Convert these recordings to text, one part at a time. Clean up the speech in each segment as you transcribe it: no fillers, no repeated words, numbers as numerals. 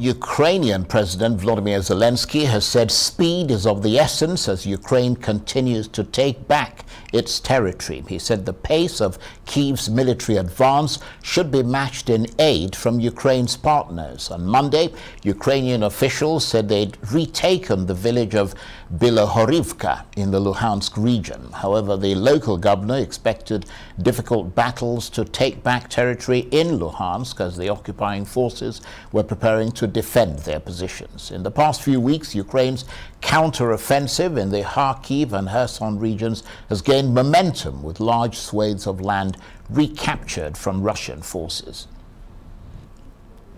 Ukrainian President Volodymyr Zelensky has said speed is of the essence as Ukraine continues to take back its territory. He said the pace of Kyiv's military advance should be matched in aid from Ukraine's partners. On Monday, Ukrainian officials said they'd retaken the village of Bilohorivka in the Luhansk region. However, the local governor expected difficult battles to take back territory in Luhansk as the occupying forces were preparing to defend their positions. In the past few weeks, Ukraine's counter-offensive in the Kharkiv and Kherson regions has gained momentum with large swathes of land recaptured from Russian forces.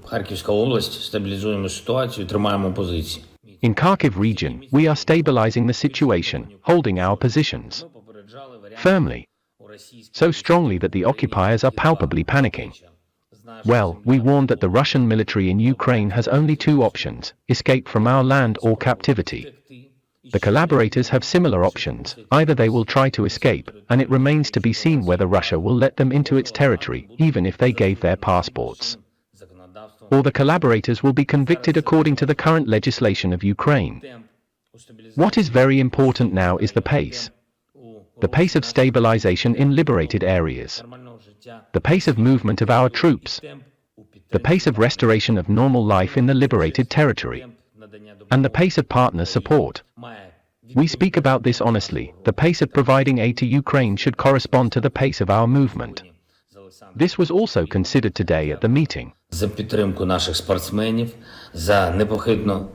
Харківська область, стабілізуємо ситуацію, тримаємо позиції. In Kharkiv region, we are stabilizing the situation, holding our positions firmly, so strongly that the occupiers are palpably panicking. Well, we warned that the Russian military in Ukraine has only two options: escape from our land or captivity. The collaborators have similar options: either they will try to escape, and it remains to be seen whether Russia will let them into its territory, even if they gave their passports, or the collaborators will be convicted according to the current legislation of Ukraine. What is very important now is the pace of stabilization in liberated areas, the pace of movement of our troops, the pace of restoration of normal life in the liberated territory, and the pace of partner support. We speak about this honestly. The pace of providing aid to Ukraine should correspond to the pace of our movement. This was also considered today at the meeting. За підтримку наших спортсменів, за непохитну.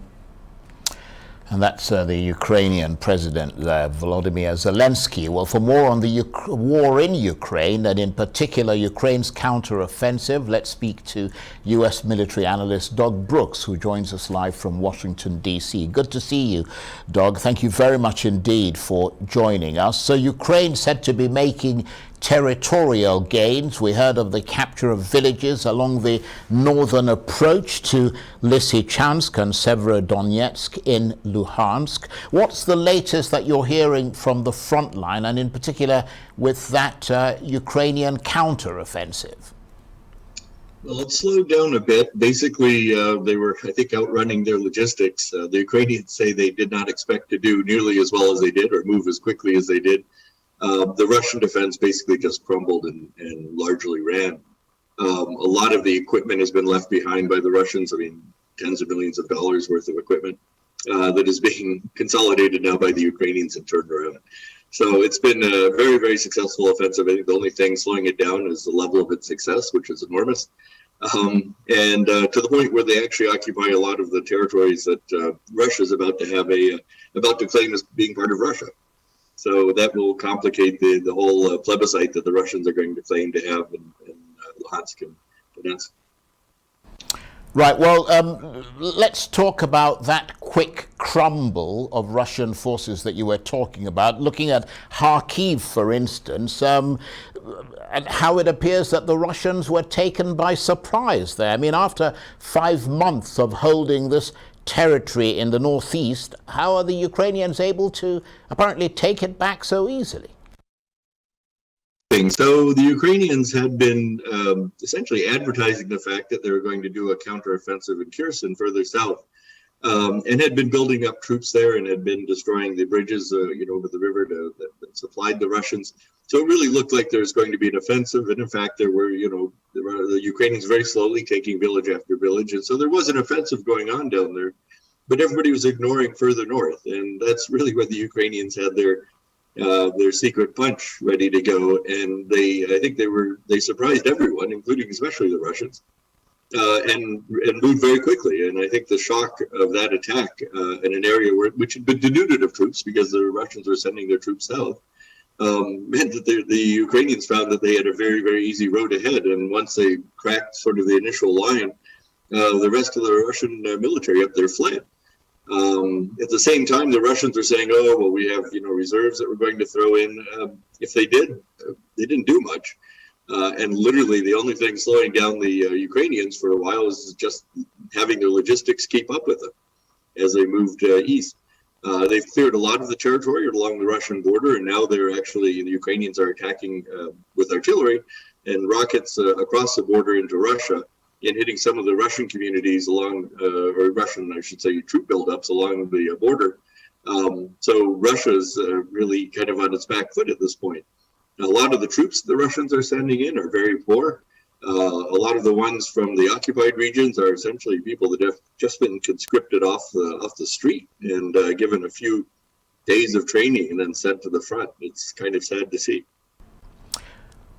And that's the Ukrainian President Volodymyr Zelensky. Well, for more on the war in Ukraine and in particular Ukraine's counter-offensive, let's speak to U.S. military analyst Doug Brooks, who joins us live from Washington, D.C. Good to see you, Doug. Thank you very much indeed for joining us. So Ukraine said to be making territorial gains. We heard of the capture of villages along the northern approach to Lysychansk and Severodonetsk in Luhansk. What's the latest that you're hearing from the front line, and in particular with that Ukrainian counter-offensive? Well, it slowed down a bit. Basically, they were, I think, outrunning their logistics. The Ukrainians say they did not expect to do nearly as well as they did or move as quickly as they did. The Russian defense basically just crumbled and largely ran. A lot of the equipment has been left behind by the Russians. I mean, tens of millions of dollars worth of equipment that is being consolidated now by the Ukrainians and turned around. So it's been a very, very successful offensive. I think the only thing slowing it down is the level of its success, which is enormous. And to the point where they actually occupy a lot of the territories that Russia is about to claim as being part of Russia. So that will complicate the whole plebiscite that the Russians are going to claim to have in Luhansk and Donetsk. Right, well, let's talk about that quick crumble of Russian forces that you were talking about, looking at Kharkiv, for instance, and how it appears that the Russians were taken by surprise there. I mean, after 5 months of holding this territory in the northeast, how are the Ukrainians able to apparently take it back so easily? So the Ukrainians had been essentially advertising the fact that they were going to do a counteroffensive in Kherson further south, and had been building up troops there and had been destroying the bridges over the river that supplied the Russians. So it really looked like there was going to be an offensive, and in fact there were the Ukrainians very slowly taking village after village, and so there was an offensive going on down there, but everybody was ignoring further north, and that's really where the Ukrainians had their secret punch ready to go, and I think they surprised everyone, including especially the Russians, and moved very quickly. And I think the shock of that attack in an area which had been denuded of troops because the Russians were sending their troops south, meant that the Ukrainians found that they had a very, very easy road ahead. And once they cracked sort of the initial line, the rest of the Russian military up there fled. At the same time, the Russians are saying, "Oh, well, we have reserves that we're going to throw in." If they did, they didn't do much, and literally the only thing slowing down the Ukrainians for a while is just having their logistics keep up with them as they moved east. They've cleared a lot of the territory along the Russian border, and now the Ukrainians are attacking with artillery and rockets across the border into Russia. in hitting some of the Russian communities along, or Russian, I should say, troop buildups along the border. So Russia's really kind of on its back foot at this point. A lot of the troops the Russians are sending in are very poor. A lot of the ones from the occupied regions are essentially people that have just been conscripted off the street and given a few days of training and then sent to the front. It's kind of sad to see.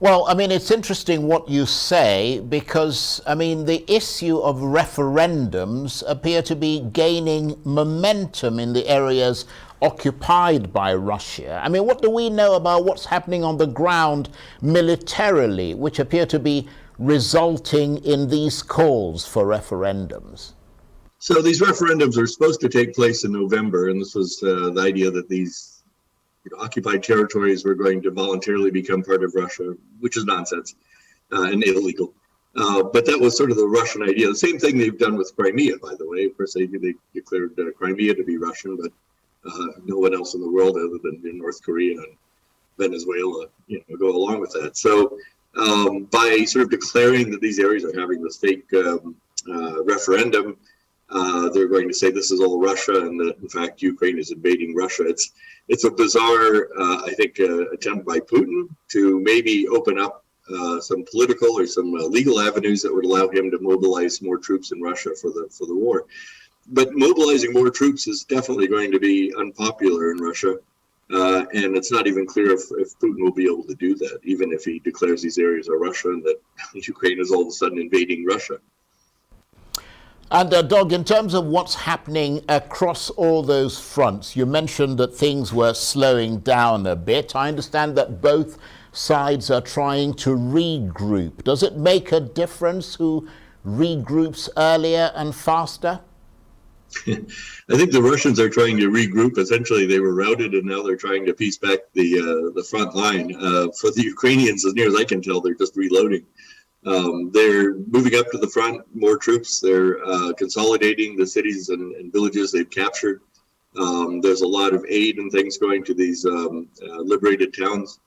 Well, I mean, it's interesting what you say because, I mean, the issue of referendums appear to be gaining momentum in the areas occupied by Russia. I mean, what do we know about what's happening on the ground militarily, which appear to be resulting in these calls for referendums? So these referendums are supposed to take place in November, and this was the idea that these occupied territories were going to voluntarily become part of Russia, which is nonsense and illegal. But that was sort of the Russian idea. The same thing they've done with Crimea, by the way. Of course, they declared Crimea to be Russian, but no one else in the world other than North Korea and Venezuela, go along with that. So by sort of declaring that these areas are having this fake referendum, they're going to say this is all Russia and that, in fact, Ukraine is invading Russia. It's a bizarre, I think, attempt by Putin to maybe open up some political or some legal avenues that would allow him to mobilize more troops in Russia for the war. But mobilizing more troops is definitely going to be unpopular in Russia. And it's not even clear if Putin will be able to do that, even if he declares these areas are Russia and that Ukraine is all of a sudden invading Russia. And Doug, in terms of what's happening across all those fronts, you mentioned that things were slowing down a bit. I understand that both sides are trying to regroup. Does it make a difference who regroups earlier and faster? I think the Russians are trying to regroup. Essentially, they were routed, and now they're trying to piece back the front line. For the Ukrainians, as near as I can tell, they're just reloading. They're moving up to the front, more troops. They're consolidating the cities and villages they've captured. There's a lot of aid and things going to these liberated towns.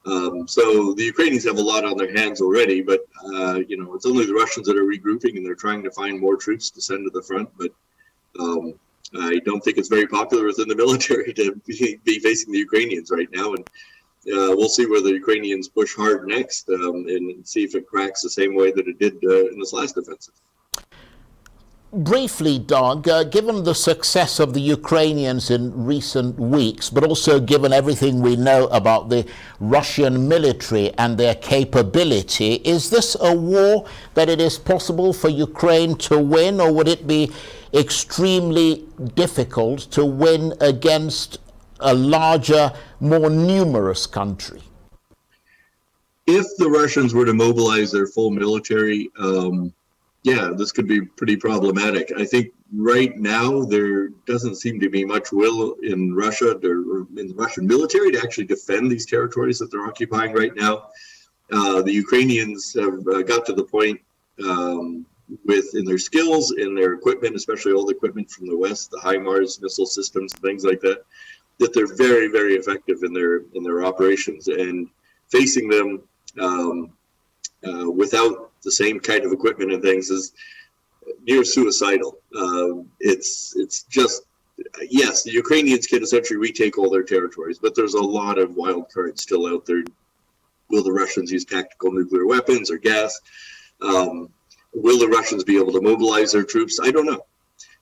So the Ukrainians have a lot on their hands already, but it's only the Russians that are regrouping, and they're trying to find more troops to send to the front. But I don't think it's very popular within the military to be facing the Ukrainians right now. And we'll see where the Ukrainians push hard next and see if it cracks the same way that it did in this last offensive. Briefly, Doug, given the success of the Ukrainians in recent weeks, but also given everything we know about the Russian military and their capability, is this a war that it is possible for Ukraine to win, or would it be extremely difficult to win against a larger, more numerous country? If the Russians were to mobilize their full military, this could be pretty problematic. I think right now there doesn't seem to be much will in Russia or in the Russian military to actually defend these territories that they're occupying right now. The Ukrainians have got to the point in their skills, in their equipment, especially all the equipment from the West, the HIMARS missile systems, things like that, that they're very, very effective in their operations, and facing them without the same kind of equipment and things is near suicidal. It's just, yes, the Ukrainians can essentially retake all their territories, but there's a lot of wild cards still out there. Will the Russians use tactical nuclear weapons or gas? Will the Russians be able to mobilize their troops? I don't know.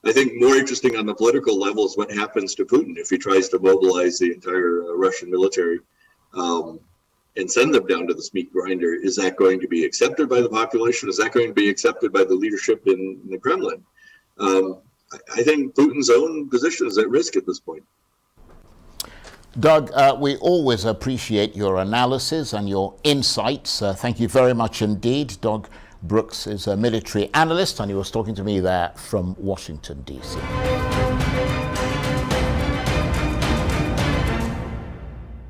I think more interesting on the political level is what happens to Putin if he tries to mobilize the entire Russian military and send them down to this meat grinder. Is that going to be accepted by the population? Is that going to be accepted by the leadership in the Kremlin? I think Putin's own position is at risk at this point. Doug, we always appreciate your analysis and your insights. Thank you very much indeed. Doug Brooks is a military analyst, and he was talking to me there from Washington, D.C.